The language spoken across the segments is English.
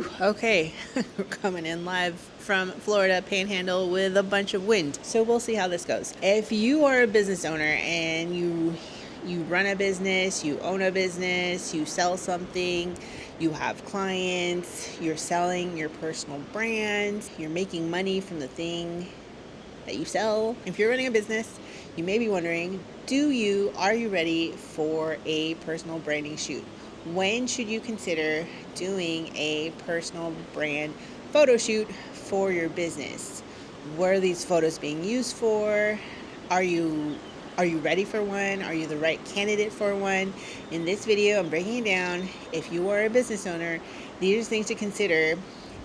Whew, okay. We're coming in live from Florida Panhandle with a bunch of wind. So we'll see how this goes. If you are a business owner and you run a business, you own a business, you sell something, you have clients, you're selling your personal brand, you're making money from the thing that you sell. If you're running a business, you may be wondering, are you ready for a personal branding shoot? When should you consider doing a personal brand photo shoot for your business? What are these photos being used for? Are you ready for one? Are you the right candidate for one? In this video, I'm breaking it down. If you are a business owner, these are things to consider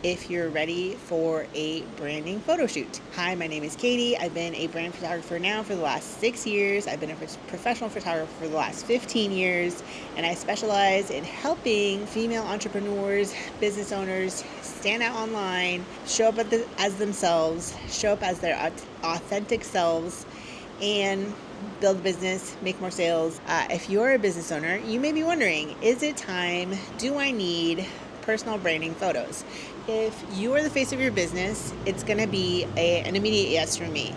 if you're ready for a branding photo shoot. Hi, my name is Katie. I've been a brand photographer now for the last 6 years. I've been a professional photographer for the last 15 years, and I specialize in helping female entrepreneurs, business owners stand out online, show up as themselves, show up as their authentic selves, and build a business, make more sales. If you're a business owner, you may be wondering, is it time? Do I need personal branding photos? If you are the face of your business, it's going to be an immediate yes from me.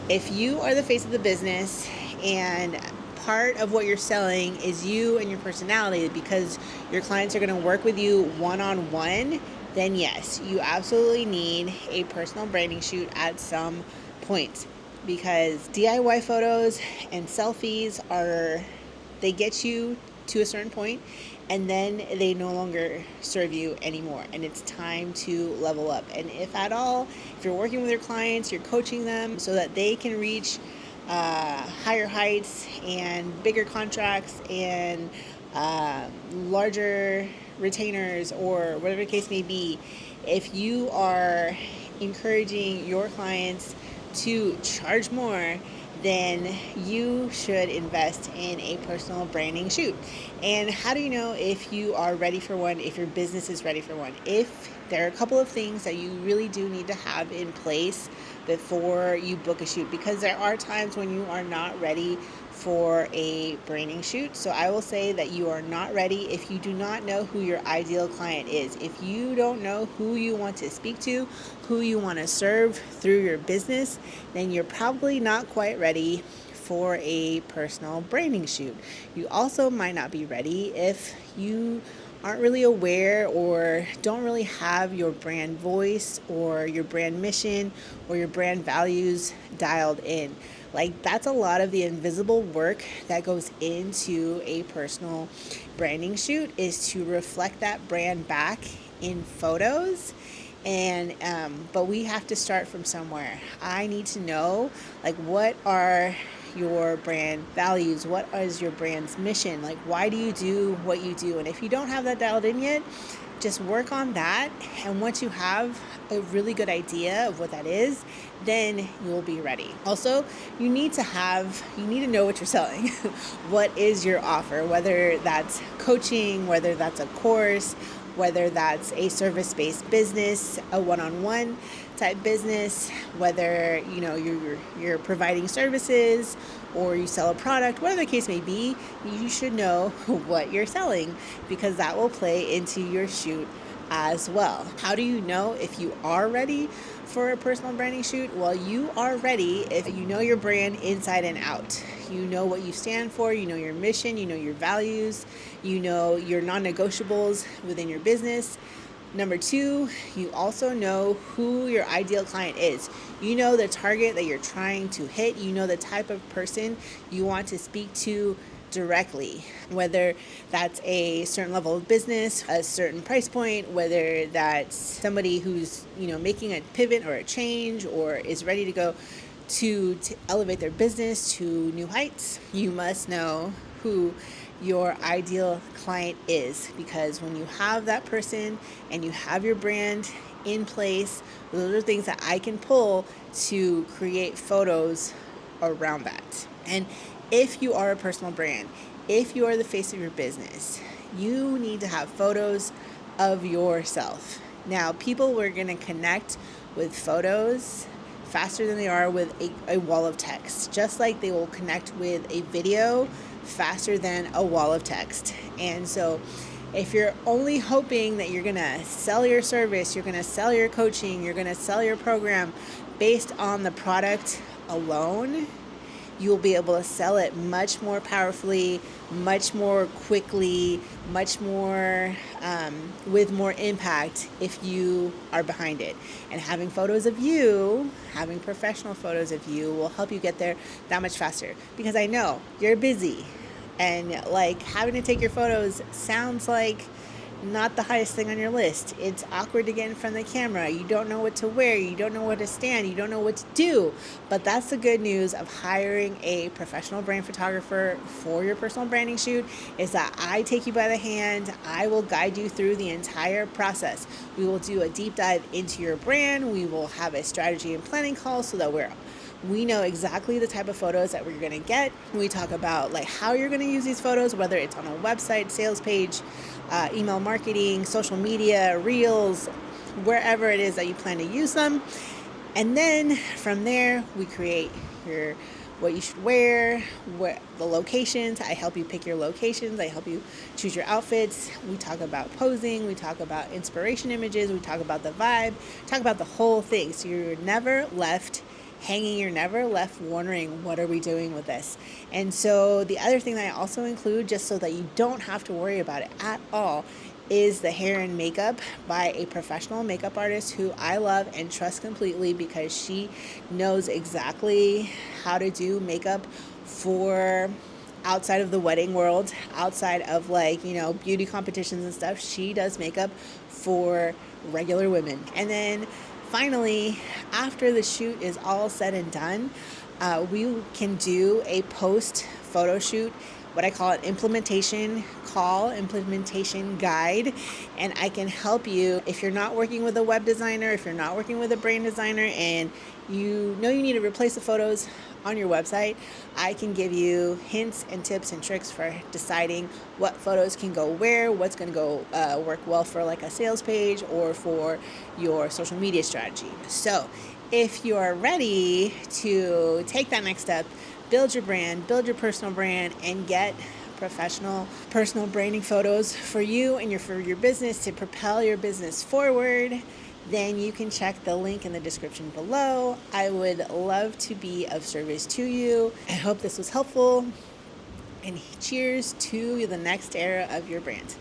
If you are the face of the business and part of what you're selling is you and your personality because your clients are going to work with you one-on-one, then yes, you absolutely need a personal branding shoot at some point, because DIY photos and selfies they get you to a certain point, and then they no longer serve you anymore, and it's time to level up. And if at all, if you're working with your clients, you're coaching them so that they can reach higher heights and bigger contracts and larger retainers, or whatever the case may be, if you are encouraging your clients to charge more, then you should invest in a personal branding shoot. And how do you know if you are ready for one, if your business is ready for one? If there are a couple of things that you really do need to have in place before you book a shoot, because there are times when you are not ready for a branding shoot. So I will say that you are not ready if you do not know who your ideal client is. If you don't know who you want to speak to, who you want to serve through your business, then you're probably not quite ready for a personal branding shoot. You also might not be ready if you aren't really aware or don't really have your brand voice or your brand mission or your brand values dialed in. Like, that's a lot of the invisible work that goes into a personal branding shoot, is to reflect that brand back in photos. And but we have to start from somewhere. I need to know, like, what are your brand values? What is your brand's mission? Like, why do you do what you do? And if you don't have that dialed in yet, just work on that. And once you have a really good idea of what that is, then you'll be ready. Also, you need to know what you're selling. What is your offer? Whether that's coaching, whether that's a course, whether that's a service-based business, a one-on-one type business, whether you're providing services or you sell a product, whatever the case may be, you should know what you're selling, because that will play into your shoot as well. How do you know if you are ready for a personal branding shoot? Well, you are ready if you know your brand inside and out. You know what you stand for, you know your mission, you know your values, you know your non-negotiables within your business. Number 2, you also know who your ideal client is. You know the target that you're trying to hit. You know the type of person you want to speak to directly, whether that's a certain level of business, a certain price point, whether that's somebody who's making a pivot or a change or is ready to go to elevate their business to new heights. You must know who your ideal client is, because when you have that person and you have your brand in place, those are things that I can pull to create photos around that. And if you are a personal brand, if you are the face of your business, you need to have photos of yourself. Now, people are going to connect with photos faster than they are with a wall of text, just like they will connect with a video faster than a wall of text. And so If you're only hoping that you're going to sell your service, you're going to sell your coaching, you're going to sell your program based on the product alone, you'll be able to sell it much more powerfully, much more quickly, much more with more impact if you are behind it. And having photos of you, having professional photos of you will help you get there that much faster. Because I know you're busy, and like having to take your photos sounds like not the highest thing on your list. It's awkward to get in front of the camera. You don't know what to wear. You don't know where to stand. You don't know what to do. But that's the good news of hiring a professional brand photographer for your personal branding shoot, is that I take you by the hand. I will guide you through the entire process. We will do a deep dive into your brand. We will have a strategy and planning call so that we know exactly the type of photos that we're going to get. We talk about like how you're going to use these photos, whether it's on a website, sales page, email marketing, social media, reels, wherever it is that you plan to use them. And then from there, we create what you should wear, the locations. I help you pick your locations. I help you choose your outfits. We talk about posing. We talk about inspiration images. We talk about the vibe. Talk about the whole thing. So you're never left hanging. You're never left wondering, what are we doing with this? And so the other thing that I also include, just so that you don't have to worry about it at all, is the hair and makeup by a professional makeup artist who I love and trust completely, because she knows exactly how to do makeup for outside of the wedding world, outside of like, beauty competitions and stuff. She does makeup for regular women. And then finally, after the shoot is all said and done, we can do a post photo shoot, what I call an implementation guide. And I can help you if you're not working with a web designer, if you're not working with a brand designer, and you know you need to replace the photos on your website. I can give you hints and tips and tricks for deciding what photos can go where, what's going to go work well for like a sales page or for your social media strategy. So if you're ready to take that next step, build your brand, build your personal brand, and get professional personal branding photos for you and for your business to propel your business forward, then you can check the link in the description below. I would love to be of service to you. I hope this was helpful, and cheers to the next era of your brand.